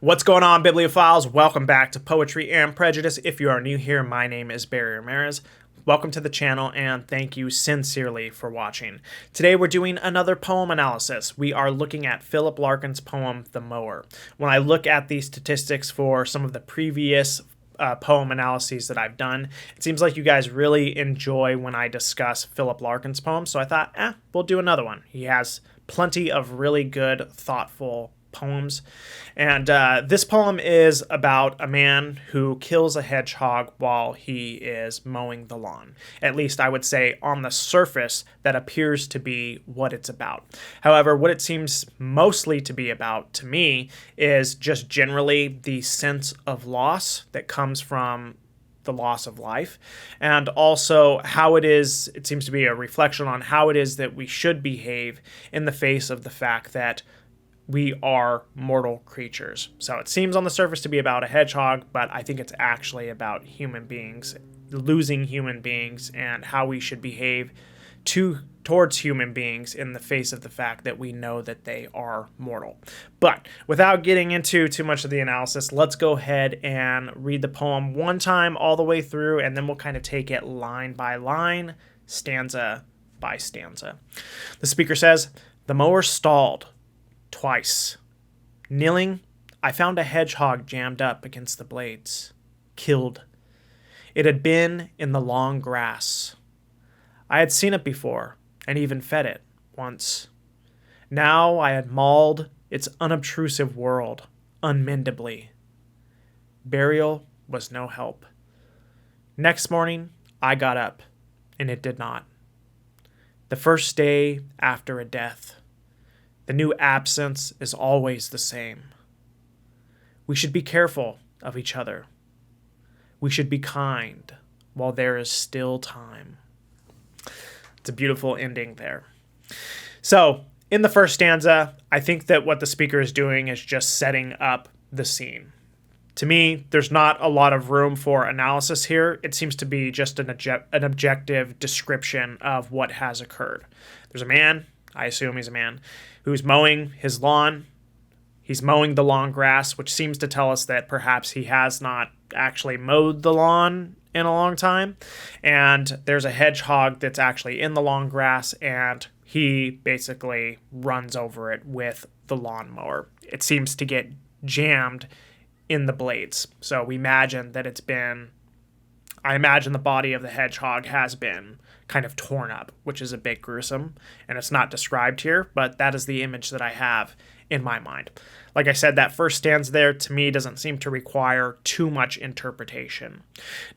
What's going on, bibliophiles? Welcome back to Poetry and Prejudice. If you are new here, my name is Barry Ramirez. Welcome to the channel, and thank you sincerely for watching. Today we're doing another poem analysis. We are looking at Philip Larkin's poem, The Mower. When I look at the statistics for some of the previous poem analyses that I've done, it seems like you guys really enjoy when I discuss Philip Larkin's poems, so I thought, we'll do another one. He has plenty of really good, thoughtful poems. And this poem is about a man who kills a hedgehog while he is mowing the lawn. At least I would say on the surface that appears to be what it's about. However, what it seems mostly to be about to me is just generally the sense of loss that comes from the loss of life, and also how it seems to be a reflection on how it is that we should behave in the face of the fact that we are mortal creatures. So it seems on the surface to be about a hedgehog, but I think it's actually about human beings, losing human beings, and how we should behave towards human beings in the face of the fact that we know that they are mortal. But without getting into too much of the analysis, let's go ahead and read the poem one time all the way through, and then we'll kind of take it line by line, stanza by stanza. The speaker says, "The mower stalled twice. Kneeling, I found a hedgehog jammed up against the blades. Killed. It had been in the long grass. I had seen it before, and even fed it once. Now I had mauled its unobtrusive world unmendably. Burial was no help. Next morning, I got up, and it did not. The first day after a death. The new absence is always the same. We should be careful of each other. We should be kind while there is still time." It's a beautiful ending there. So, in the first stanza, I think that what the speaker is doing is just setting up the scene. To me, there's not a lot of room for analysis here. It seems to be just an objective description of what has occurred. There's a man, I assume he's a man, who's mowing his lawn. He's mowing the long grass, which seems to tell us that perhaps he has not actually mowed the lawn in a long time. And there's a hedgehog that's actually in the long grass, and he basically runs over it with the lawnmower. It seems to get jammed in the blades. So we imagine that I imagine the body of the hedgehog has been kind of torn up, which is a bit gruesome, and it's not described here, but that is the image that I have in my mind. Like I said, that first stanza there, to me, doesn't seem to require too much interpretation.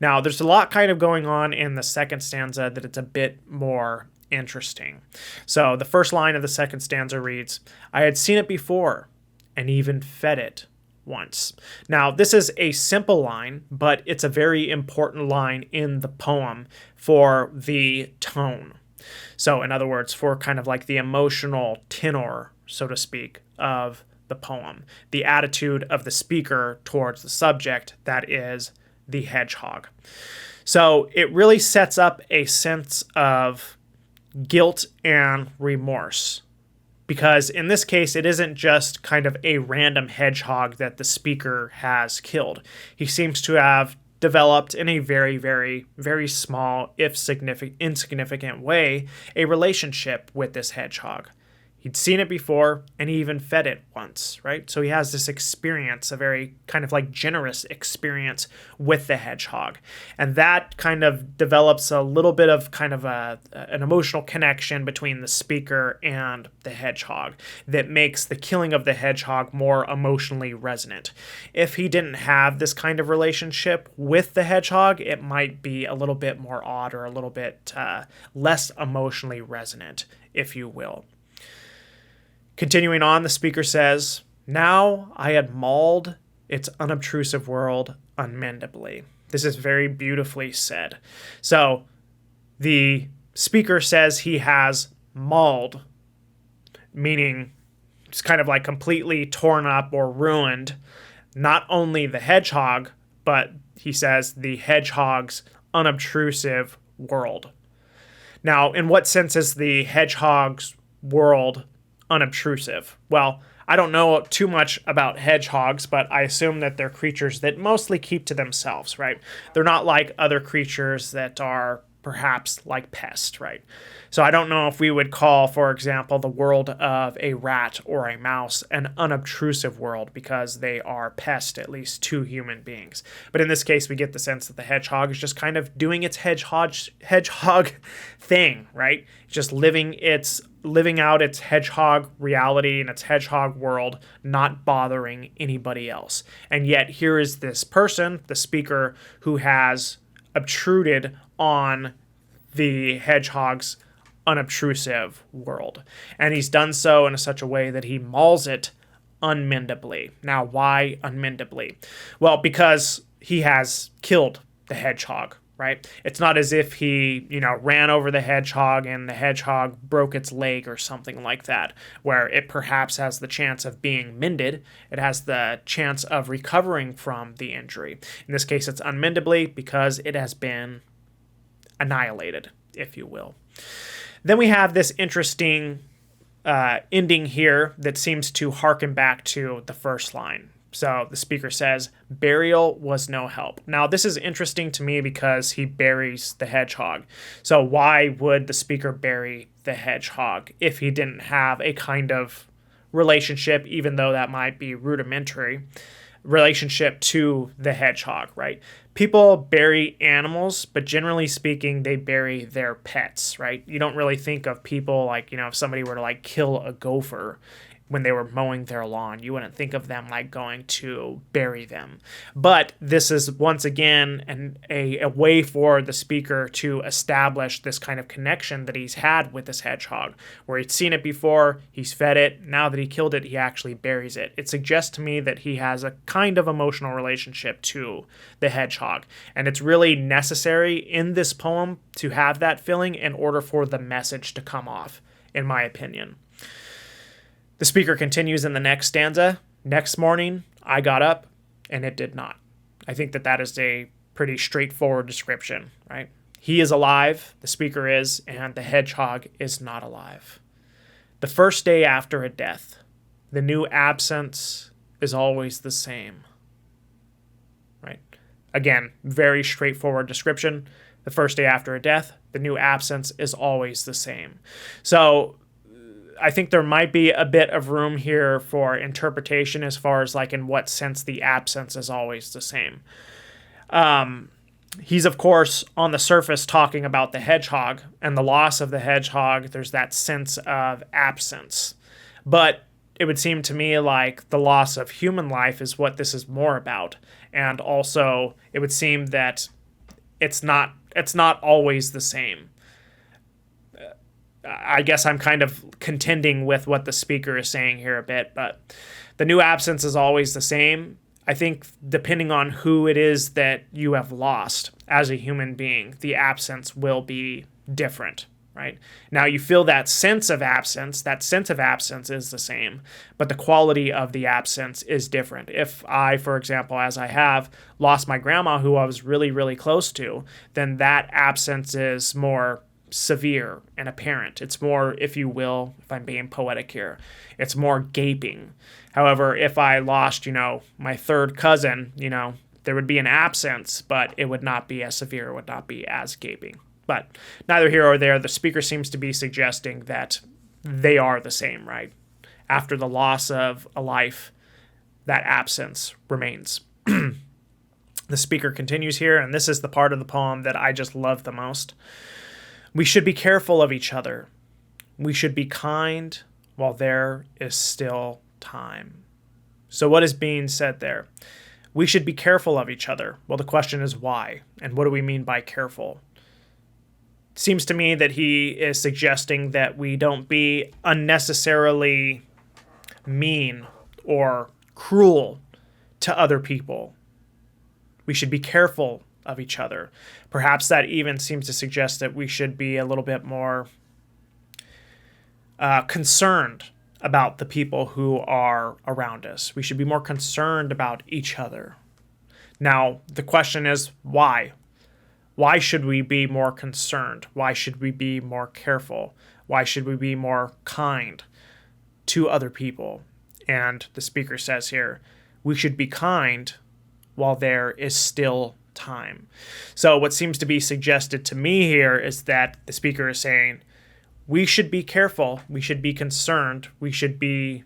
Now, there's a lot kind of going on in the second stanza that it's a bit more interesting. So the first line of the second stanza reads, "I had seen it before, and even fed it once." Now, this is a simple line, but it's a very important line in the poem for the tone. So, in other words, for kind of like the emotional tenor, so to speak, of the poem, the attitude of the speaker towards the subject, that is the hedgehog. So, it really sets up a sense of guilt and remorse. Because in this case, it isn't just kind of a random hedgehog that the speaker has killed. He seems to have developed in a very, very, very small, if insignificant way, a relationship with this hedgehog. He'd seen it before, and he even fed it once, right? So he has this experience, a very kind of like generous experience with the hedgehog. And that kind of develops a little bit of kind of an emotional connection between the speaker and the hedgehog that makes the killing of the hedgehog more emotionally resonant. If he didn't have this kind of relationship with the hedgehog, it might be a little bit more odd or a little bit less emotionally resonant, if you will. Continuing on, the speaker says, "Now I had mauled its unobtrusive world unmendably." This is very beautifully said. So the speaker says he has mauled, meaning it's kind of like completely torn up or ruined, not only the hedgehog, but he says the hedgehog's unobtrusive world. Now, in what sense is the hedgehog's world unobtrusive? Well, I don't know too much about hedgehogs, but I assume that they're creatures that mostly keep to themselves, right? They're not like other creatures that are perhaps like pests, right? So I don't know if we would call, for example, the world of a rat or a mouse an unobtrusive world because they are pests, at least to human beings. But in this case, we get the sense that the hedgehog is just kind of doing its hedgehog thing, right? Just living out its hedgehog reality and its hedgehog world, not bothering anybody else. And yet here is this person, the speaker, who has obtruded on the hedgehog's unobtrusive world. And he's done so in such a way that he mauls it unmendably. Now, why unmendably? Well, because he has killed the hedgehog, right? It's not as if he, ran over the hedgehog and the hedgehog broke its leg or something like that, where it perhaps has the chance of being mended. It has the chance of recovering from the injury. In this case, it's unmendably because it has been annihilated, if you will. Then we have this interesting ending here that seems to harken back to the first line. So the speaker says, burial was no help. Now, this is interesting to me because he buries the hedgehog. So why would the speaker bury the hedgehog if he didn't have a kind of relationship, even though that might be rudimentary, relationship to the hedgehog, right? People bury animals, but generally speaking, they bury their pets, right? You don't really think of people like, if somebody were to like kill a gopher when they were mowing their lawn, you wouldn't think of them like going to bury them. But this is once again a way for the speaker to establish this kind of connection that he's had with this hedgehog, where he'd seen it before, he's fed it, now that he killed it, he actually buries it. It suggests to me that he has a kind of emotional relationship to the hedgehog. And it's really necessary in this poem to have that feeling in order for the message to come off, in my opinion. The speaker continues in the next stanza. Next morning, I got up, and it did not. I think that is a pretty straightforward description, right? He is alive, the speaker is, and the hedgehog is not alive. The first day after a death, the new absence is always the same, right? Again, very straightforward description. The first day after a death, the new absence is always the same. So I think there might be a bit of room here for interpretation as far as like in what sense the absence is always the same. He's, of course, on the surface talking about the hedgehog and the loss of the hedgehog. There's that sense of absence. But it would seem to me like the loss of human life is what this is more about. And also, it would seem that it's not always the same. I guess I'm kind of contending with what the speaker is saying here a bit, but the new absence is always the same. I think depending on who it is that you have lost as a human being, the absence will be different, right? Now you feel that sense of absence is the same, but the quality of the absence is different. If I, for example, as I have, lost my grandma who I was really, really close to, then that absence is more severe and apparent. It's more, if you will, if I'm being poetic here, it's more gaping. However, if I lost, my third cousin, there would be an absence, but it would not be as severe, it would not be as gaping. But neither here or there, the speaker seems to be suggesting that they are the same, right? After the loss of a life, that absence remains. The speaker continues here, and this is the part of the poem that I just love the most. We should be careful of each other. We should be kind while there is still time. So what is being said there? We should be careful of each other. Well, the question is why? And what do we mean by careful? It seems to me that he is suggesting that we don't be unnecessarily mean or cruel to other people. We should be careful of each other. Perhaps that even seems to suggest that we should be a little bit more concerned about the people who are around us. We should be more concerned about each other. Now, the question is why? Why should we be more concerned? Why should we be more careful? Why should we be more kind to other people? And the speaker says here, we should be kind while there is still time. So what seems to be suggested to me here is that the speaker is saying, we should be careful, we should be concerned, we should be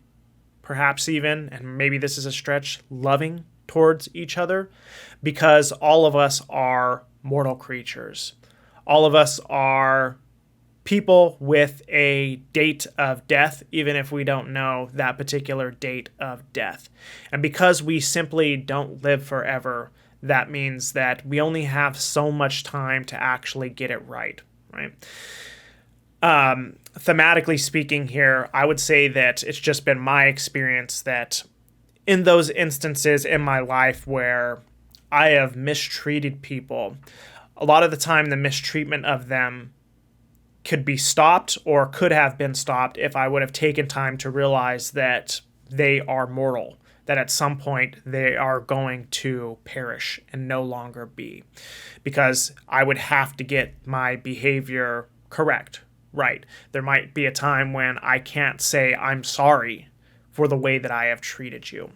perhaps even, and maybe this is a stretch, loving towards each other, because all of us are mortal creatures. All of us are people with a date of death, even if we don't know that particular date of death. And because we simply don't live forever, that means that we only have so much time to actually get it right, right? Thematically speaking here, I would say that it's just been my experience that in those instances in my life where I have mistreated people, a lot of the time the mistreatment of them could be stopped or could have been stopped if I would have taken time to realize that they are mortal, that at some point they are going to perish and no longer be, because I would have to get my behavior correct. Right. There might be a time when I can't say I'm sorry for the way that I have treated you.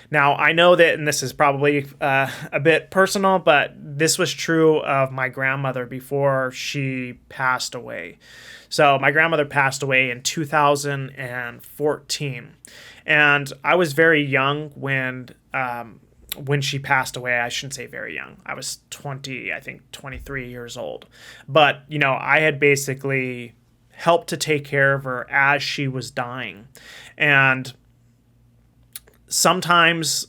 Now, I know that, and this is probably a bit personal, but this was true of my grandmother before she passed away. So my grandmother passed away in 2014, and I was very young when she passed away. I shouldn't say very young. I was 23 years old. But, I had basically helped to take care of her as she was dying. And sometimes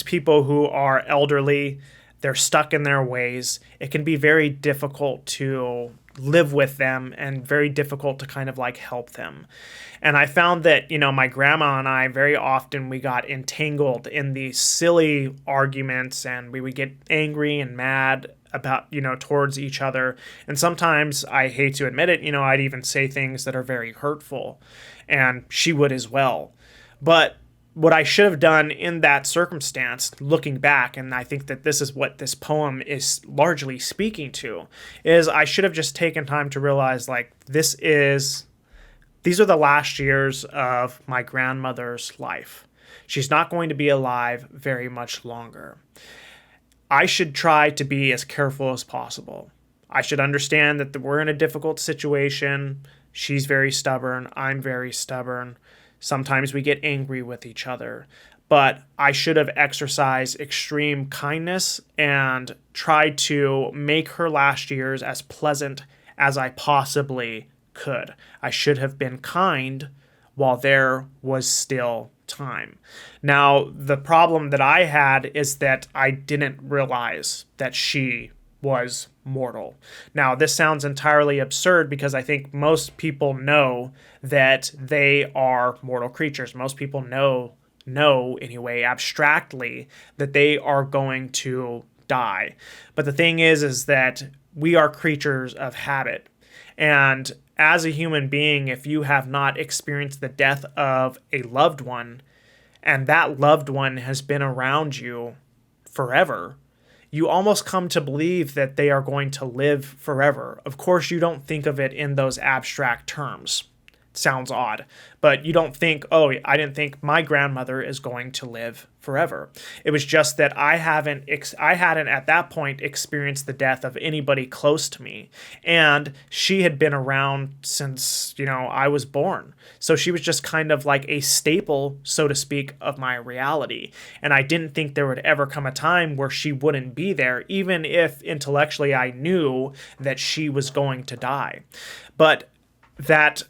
people who are elderly, they're stuck in their ways. It can be very difficult to live with them and very difficult to kind of like help them. And I found that, my grandma and I, very often we got entangled in these silly arguments, and we would get angry and mad about, towards each other. And sometimes, I hate to admit it, I'd even say things that are very hurtful, and she would as well. But what I should have done in that circumstance, looking back, and I think that this is what this poem is largely speaking to, is I should have just taken time to realize, these are the last years of my grandmother's life. She's not going to be alive very much longer. I should try to be as careful as possible. I should understand that we're in a difficult situation. She's very stubborn. I'm very stubborn. Sometimes we get angry with each other. But I should have exercised extreme kindness and tried to make her last years as pleasant as I possibly could. I should have been kind while there was still time. Now, the problem that I had is that I didn't realize that she was mortal. Now, this sounds entirely absurd because I think most people know that they are mortal creatures. Most people know anyway, abstractly, that they are going to die. But the thing is that we are creatures of habit. And as a human being, if you have not experienced the death of a loved one, and that loved one has been around you forever, you almost come to believe that they are going to live forever. Of course, you don't think of it in those abstract terms. It sounds odd, but you don't think, oh, I didn't think my grandmother is going to live forever. It was just that I hadn't at that point experienced the death of anybody close to me, and she had been around since, I was born. So she was just kind of like a staple, so to speak, of my reality. And I didn't think there would ever come a time where she wouldn't be there, even if intellectually I knew that she was going to die. But that,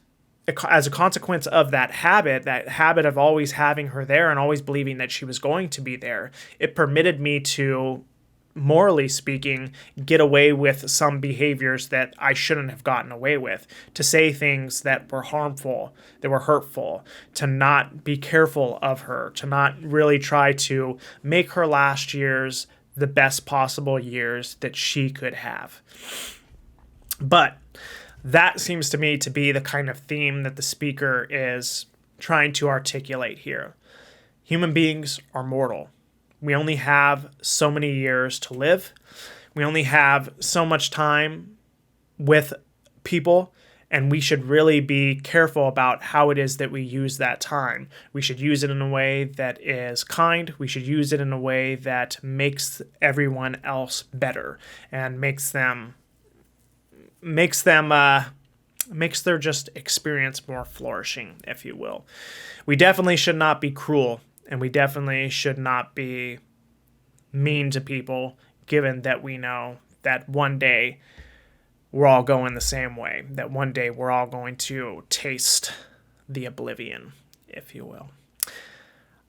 as a consequence of that habit of always having her there and always believing that she was going to be there, it permitted me to, morally speaking, get away with some behaviors that I shouldn't have gotten away with, to say things that were harmful, that were hurtful, to not be careful of her, to not really try to make her last years the best possible years that she could have. But that seems to me to be the kind of theme that the speaker is trying to articulate here. Human beings are mortal. We only have so many years to live. We only have so much time with people, And we should really be careful about how it is that we use that time. We should use it in a way that is kind. We should use it in a way that makes everyone else better and makes their just experience more flourishing, if you will. We definitely should not be cruel, and we definitely should not be mean to people, given that we know that one day we're all going the same way, that one day we're all going to taste the oblivion, if you will.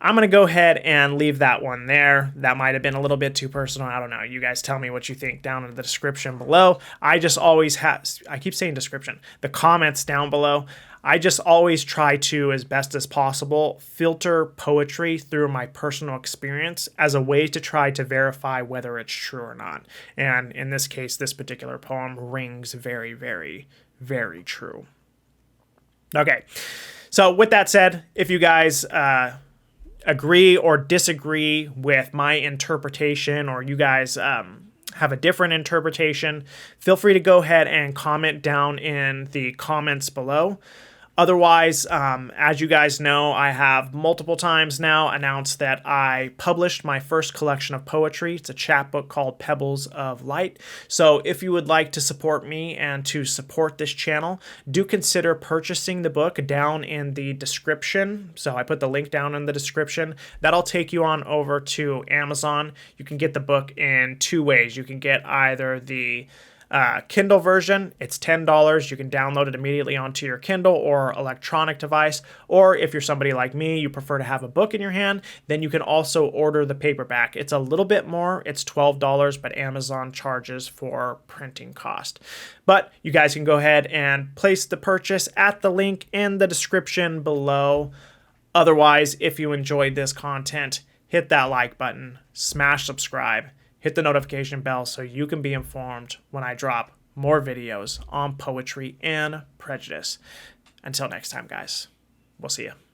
I'm going to go ahead and leave that one there. That might have been a little bit too personal. I don't know. You guys tell me what you think down in the description below. I just always I keep saying description, the comments down below. I just always try to, as best as possible, filter poetry through my personal experience as a way to try to verify whether it's true or not. And in this case, this particular poem rings very, very, very true. Okay, so with that said, if you guys agree or disagree with my interpretation, or you guys have a different interpretation, feel free to go ahead and comment down in the comments below. Otherwise, as you guys know, I have multiple times now announced that I published my first collection of poetry. It's a chapbook called Pebbles of Light. So if you would like to support me and to support this channel, do consider purchasing the book down in the description. So I put the link down in the description. That'll take you on over to Amazon. You can get the book in two ways. You can get either the Kindle version. It's $10. You can download it immediately onto your Kindle or electronic device. Or if you're somebody like me, you prefer to have a book in your hand, then you can also order the paperback. It's a little bit more. It's $12, but Amazon charges for printing cost. But you guys can go ahead and place the purchase at the link in the description below. Otherwise, if you enjoyed this content, hit that like button, smash subscribe, hit the notification bell so you can be informed when I drop more videos on poetry and prejudice. Until next time, guys, we'll see you.